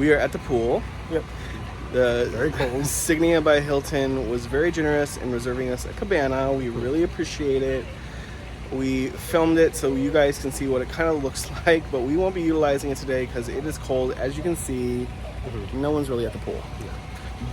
We are at the pool. Yep. The Very cold. Signia by Hilton was very generous in reserving us a cabana. We really appreciate it. We filmed it so you guys can see what it kind of looks like, but we won't be utilizing it today because it is cold. As you can see, no one's really at the pool. Yeah.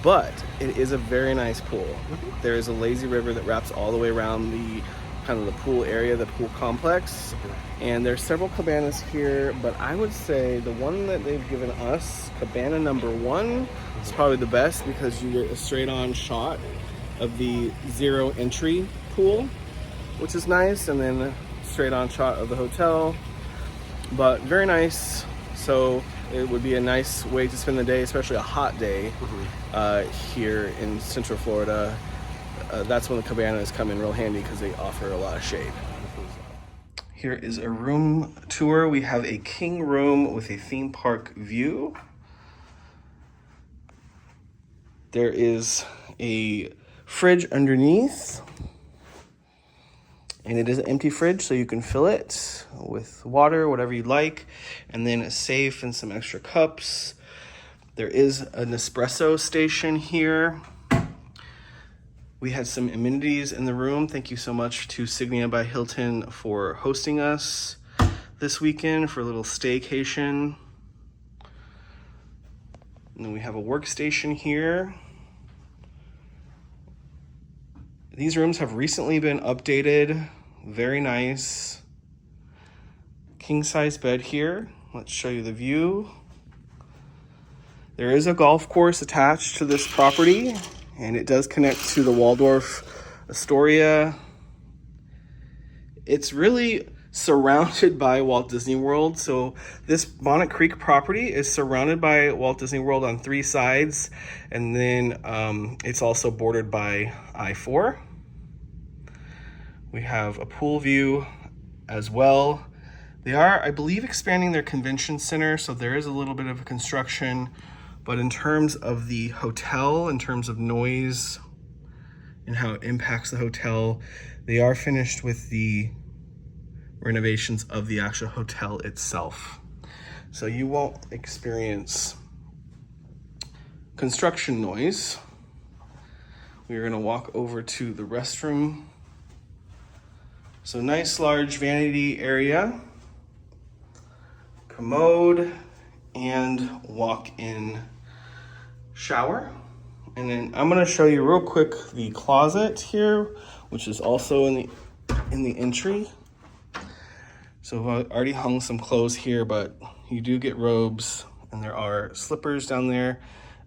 But it is a very nice pool. There is a lazy river that wraps all the way around the kind of the pool area, the pool complex. And there's several cabanas here, but I would say the one that they've given us, cabana number 1, is probably the best because you get a straight on shot of the zero entry pool, which is nice, and then a straight on shot of the hotel. But very nice. So it would be a nice way to spend the day, especially a hot day here in Central Florida. That's when the cabanas come in real handy because they offer a lot of shade. Here is a room tour. We have a king room with a theme park view. There is a fridge underneath, and it is an empty fridge, so you can fill it with water, whatever you'd like, and then a safe and some extra cups. There is an espresso station here. We had some amenities in the room. Thank you so much to Signia by Hilton for hosting us this weekend for a little staycation. And then we have a workstation here. These rooms have recently been updated. Very nice. King size bed here. Let's show you the view. There is a golf course attached to this property, and it does connect to the Waldorf Astoria. It's really surrounded by Walt Disney World. So this Bonnet Creek property is surrounded by Walt Disney World on 3 sides, and then it's also bordered by I-4. We have a pool view as well. They are, I believe, expanding their convention center, so there is a little bit of construction. But in terms of the hotel, in terms of noise and how it impacts the hotel, they are finished with the renovations of the actual hotel itself. So you won't experience construction noise. We're gonna walk over to the restroom. So nice large vanity area, commode, and walk-in shower. And then I'm gonna show you real quick the closet here, which is also in the entry. So I've already hung some clothes here, but you do get robes, and there are slippers down there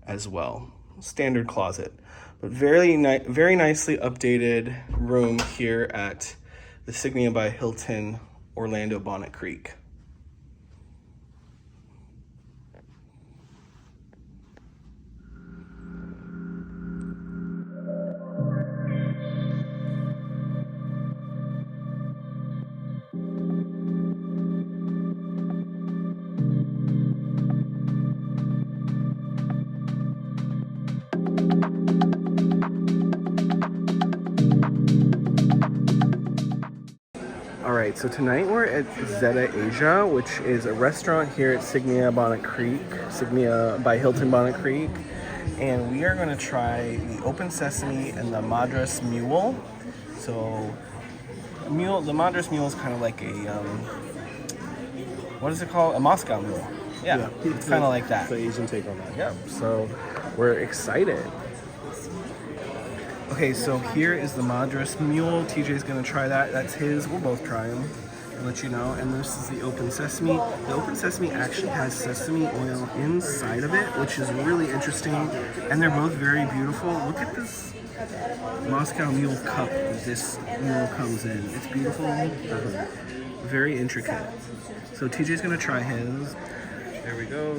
as well. Standard closet, but very nicely updated room here at the Signia by Hilton Orlando Bonnet Creek. All right, so tonight we're at Zeta Asia, which is a restaurant here at Signia Bonnet Creek, Signia by Hilton Bonnet Creek. And we are gonna try the open sesame and the Madras mule. So the Madras mule is kind of like a, what is it called? A Moscow mule. Yeah, it's kind of like that. The Asian take on that. Yep, so we're excited. Okay, so here is the Madras mule. TJ's gonna try that. That's his. We'll both try them and let you know. And this is the open sesame. The open sesame actually has sesame oil inside of it, which is really interesting. And they're both very beautiful. Look at this Moscow mule cup that this mule comes in. It's beautiful. Very intricate. So TJ's gonna try his. There we go.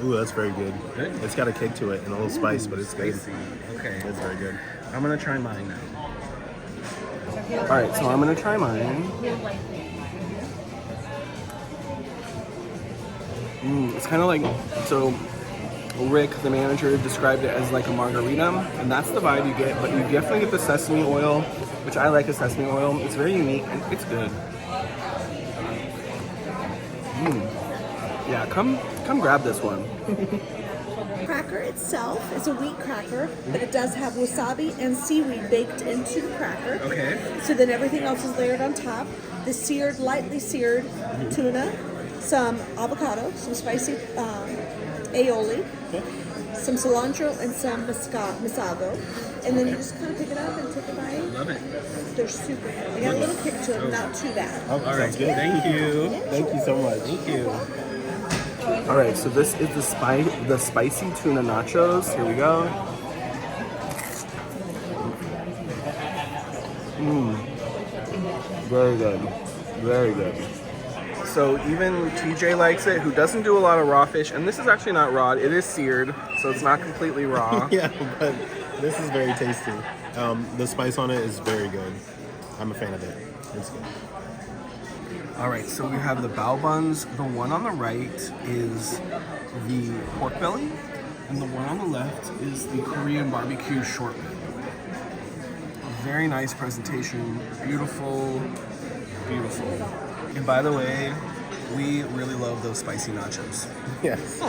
Ooh, that's very good. Good? It's got a kick to it and a little spice, but it's good. Spicy. Okay. It's very good. I'm gonna try mine now. All right, so I'm gonna try mine. It's kind of like, so Rick, the manager, described it as like a margarita, and that's the vibe you get, but you definitely get the sesame oil, which I like a sesame oil. It's very unique and it's good. Yeah, come grab this one. Cracker itself is a wheat cracker, but it does have wasabi and seaweed baked into the cracker. Okay. So then everything else is layered on top. The seared, lightly seared tuna, some avocado, some spicy aioli, some cilantro, and some masago. And then you just kind of pick it up and take a bite. Love it. They're super good. They got a little kick to them, not too bad. Oh, All right, sounds good. thank you. Thank you so much. Thank you. All right, so this is the spicy tuna nachos. Here we go. Very good, very good. So even TJ likes it, who doesn't do a lot of raw fish, and this is actually not raw. It is seared, so it's not completely raw. Yeah, but this is very tasty. The spice on it is very good. I'm a fan of it. It's good. All right, so we have the bao buns. The one on the right is the pork belly, and the one on the left is the Korean barbecue short rib. Very nice presentation, beautiful, beautiful. And by the way, we really love those spicy nachos. Yes.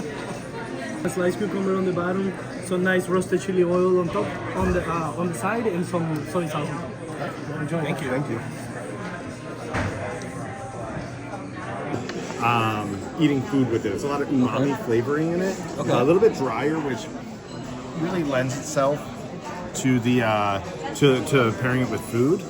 A sliced cucumber on the bottom, some nice roasted chili oil on top, on the side, and some soy sauce on top. Enjoy. Thank you. Thank you. Eating food with it. It's a lot of umami flavoring in it. Okay. A little bit drier, which really lends itself to the to pairing it with food.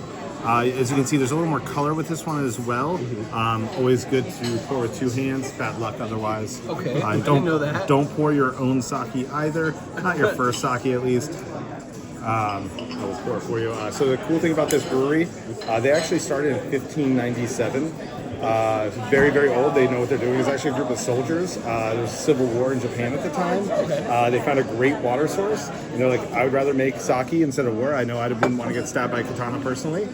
As you can see, there's a little more color with this one as well. Always good to pour with two hands. Bad luck otherwise. Okay, I Don't didn't know that. Don't pour your own sake either. Not your first sake at least. I will pour it for you. So the cool thing about this brewery, they actually started in 1597. Very, very old. They know what they're doing. It's actually a group of soldiers. There was a civil war in Japan at the time. They found a great water source, and they're like, I would rather make sake instead of war. I know I wouldn't want to get stabbed by a katana personally.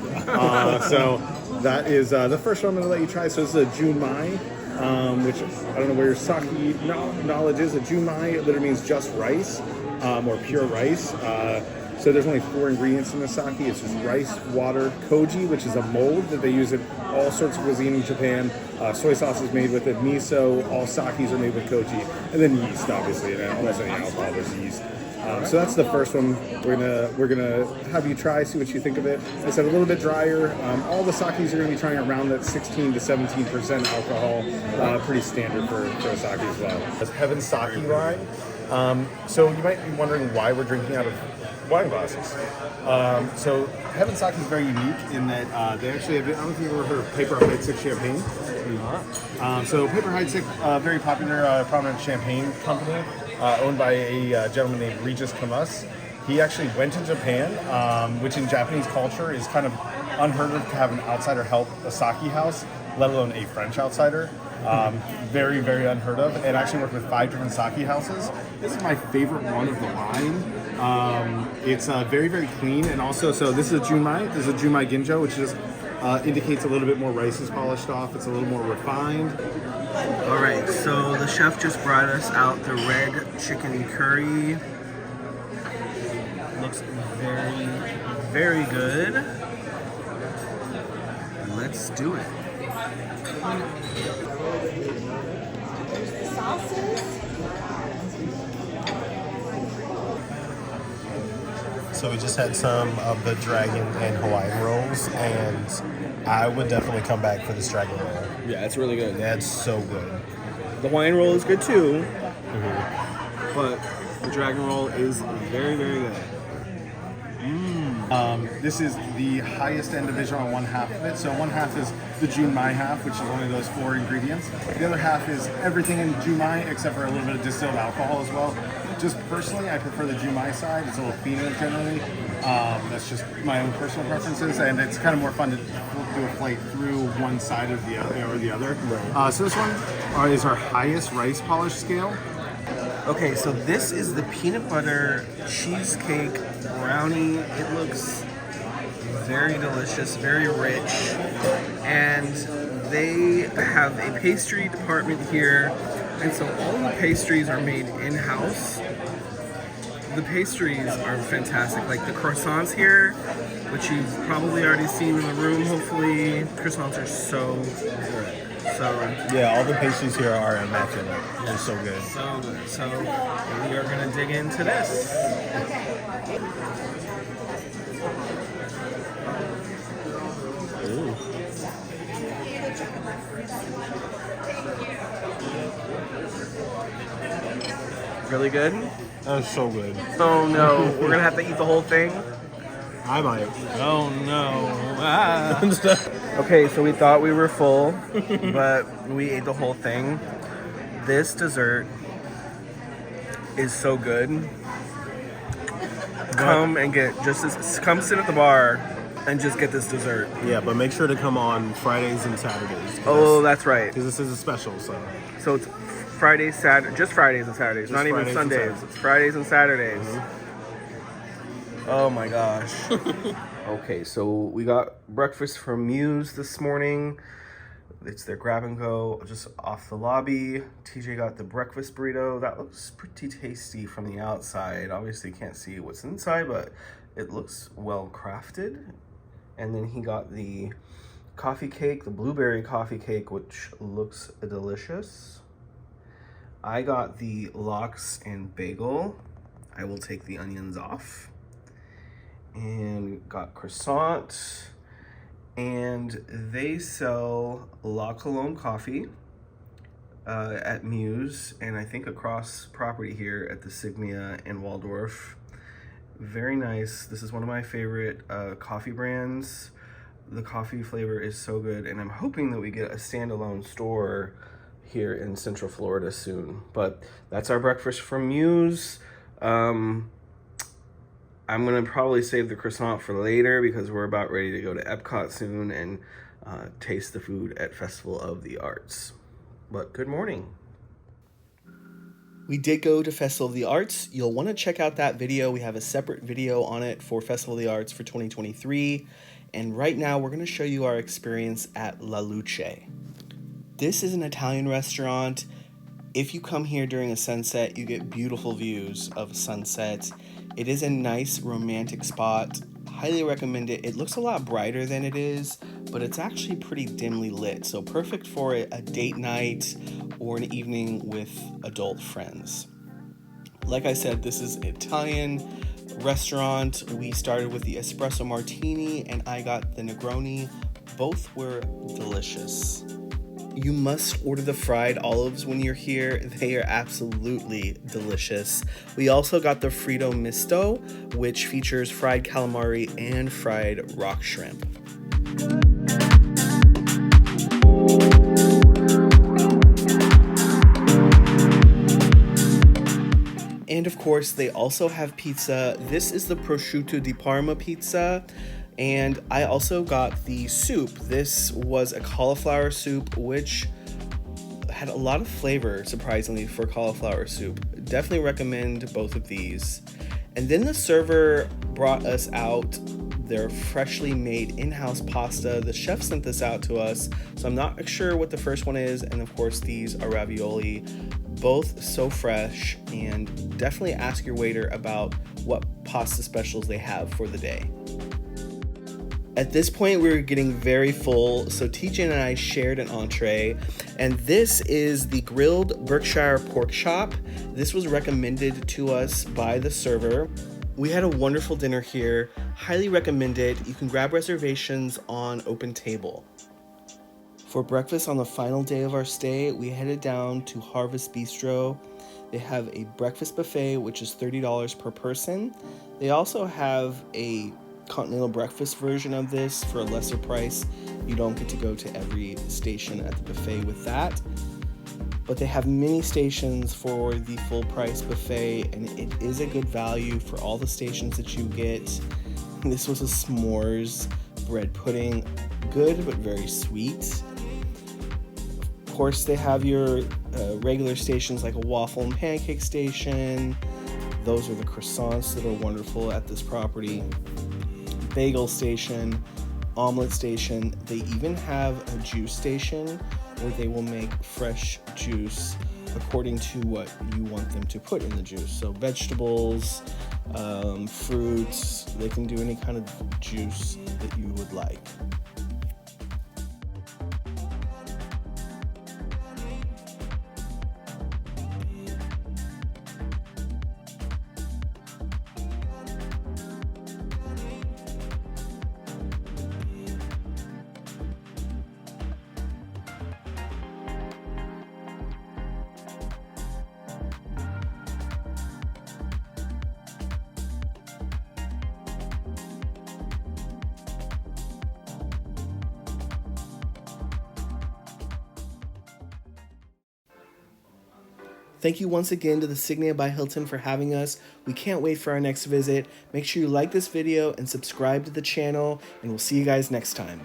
So that is the first one I'm going to let you try. So this is a junmai, which I don't know where your sake knowledge is. A junmai literally means just rice, or pure rice. So there's only 4 ingredients in the sake. It's just rice, water, koji, which is a mold that they use in all sorts of cuisine in Japan. Soy sauce is made with it. Miso, all sakes are made with koji, and then yeast, obviously. And almost any alcohol, there's yeast. So that's the first one. We're gonna have you try, see what you think of it. I said a little bit drier. All the sakes are gonna be trying around that 16 to 17% alcohol. Pretty standard for a sake as well. It's Heaven Sake line. So you might be wondering why we're drinking out of wine glasses. So Heaven Sake is very unique in that they actually have, I don't know if you've ever heard of Paper Heidsieck champagne. So Paper Heidsieck, very popular, prominent champagne company, owned by a gentleman named Regis Camus. He actually went to Japan, which in Japanese culture is kind of unheard of to have an outsider help a sake house, let alone a French outsider. Very, very unheard of, and actually worked with 5 different sake houses. This is my favorite one of the line. It's very, very clean, and also, so this is a junmai. This is a junmai ginjo, which just indicates a little bit more rice is polished off. It's a little more refined. All right, so the chef just brought us out the red chicken curry. Looks very, very good. Let's do it. Here's the sauces. So we just had some of the dragon and Hawaiian rolls, and I would definitely come back for this dragon roll. Yeah, it's really good. That's so good. The Hawaiian roll is good too, but the dragon roll is very, very good. This is the highest end division on one half of it. So one half is the junmai half, which is only those 4 ingredients. The other half is everything in junmai except for a little bit of distilled alcohol as well. Just personally, I prefer the junmai side. It's a little cleaner generally. That's just my own personal preferences, and it's kind of more fun to do a flight through one side of the other or the other. So this one is our highest rice polish scale. Okay, so this is the peanut butter cheesecake brownie. It looks very delicious, very rich, and they have a pastry department here, and so all the pastries are made in-house. The pastries are fantastic, like the croissants here, which you've probably already seen in the room, hopefully. Croissants are so good. So Yeah, all the pastries here are immaculate. They're so good. so good. So we are gonna dig into this. Ooh. Really good. That's so good. Oh no, we're gonna have to eat the whole thing. I might. Oh no. Ah. Okay, so we thought we were full, but we ate the whole thing. This dessert is so good. Come and get come sit at the bar and just get this dessert. Yeah, but make sure to come on Fridays and Saturdays. Oh, that's right. Because this is a special, so. So it's Fridays, just Fridays and Saturdays, not even Fridays and Sundays. Saturdays. It's Fridays and Saturdays. Oh my gosh. Okay, so we got breakfast from Muse this morning. It's their grab and go just off the lobby. TJ got the breakfast burrito. That looks pretty tasty from the outside. Obviously can't see what's inside, but it looks well crafted. And then he got the coffee cake, the blueberry coffee cake, which looks delicious. I got the lox and bagel. I will take the onions off. And got croissant. And they sell La Colombe coffee at Muse, and I think across property here at the Signia in Waldorf. Very nice. This is one of my favorite coffee brands. The coffee flavor is so good, and I'm hoping that we get a standalone store here in Central Florida soon. But that's our breakfast from Muse. I'm gonna probably save the croissant for later because we're about ready to go to Epcot soon and taste the food at Festival of the Arts. But good morning. We did go to Festival of the Arts. You'll want to check out that video. We have a separate video on it for Festival of the Arts for 2023. And right now we're gonna show you our experience at La Luce. This is an Italian restaurant. If you come here during a sunset, you get beautiful views of sunset. It is a nice romantic spot. Highly recommend it. It looks a lot brighter than it is, but it's actually pretty dimly lit. So perfect for a date night or an evening with adult friends. Like I said, this is an Italian restaurant. We started with the espresso martini and I got the Negroni. Both were delicious. You must order the fried olives when you're here. They are absolutely delicious. We also got the Frito Misto, which features fried calamari and fried rock shrimp. And of course, they also have pizza. This is the prosciutto di Parma pizza. And I also got the soup. This was a cauliflower soup, which had a lot of flavor, surprisingly, for cauliflower soup. Definitely recommend both of these. And then the server brought us out their freshly made in-house pasta. The chef sent this out to us, so I'm not sure what the first one is. And of course, these are ravioli. Both so fresh, and definitely ask your waiter about what pasta specials they have for the day. At this point, we were getting very full, so TJ and I shared an entree, and this is the grilled Berkshire pork chop. This was recommended to us by the server. We had a wonderful dinner here. Highly recommend it. You can grab reservations on Open Table. For breakfast on the final day of our stay, we headed down to Harvest Bistro. They have a breakfast buffet, which is $30 per person. They also have a continental breakfast version of this for a lesser price. You don't get to go to every station at the buffet with that, but they have mini stations for the full price buffet, and it is a good value for all the stations that you get. This was a s'mores bread pudding, good but very sweet. Of course, they have your regular stations like a waffle and pancake station. Those are the croissants that are wonderful at this property. Bagel station, omelet station. They even have a juice station where they will make fresh juice according to what you want them to put in the juice. So vegetables, fruits, they can do any kind of juice that you would like. Thank you once again to the Signia by Hilton for having us. We can't wait for our next visit. Make sure you like this video and subscribe to the channel, and we'll see you guys next time.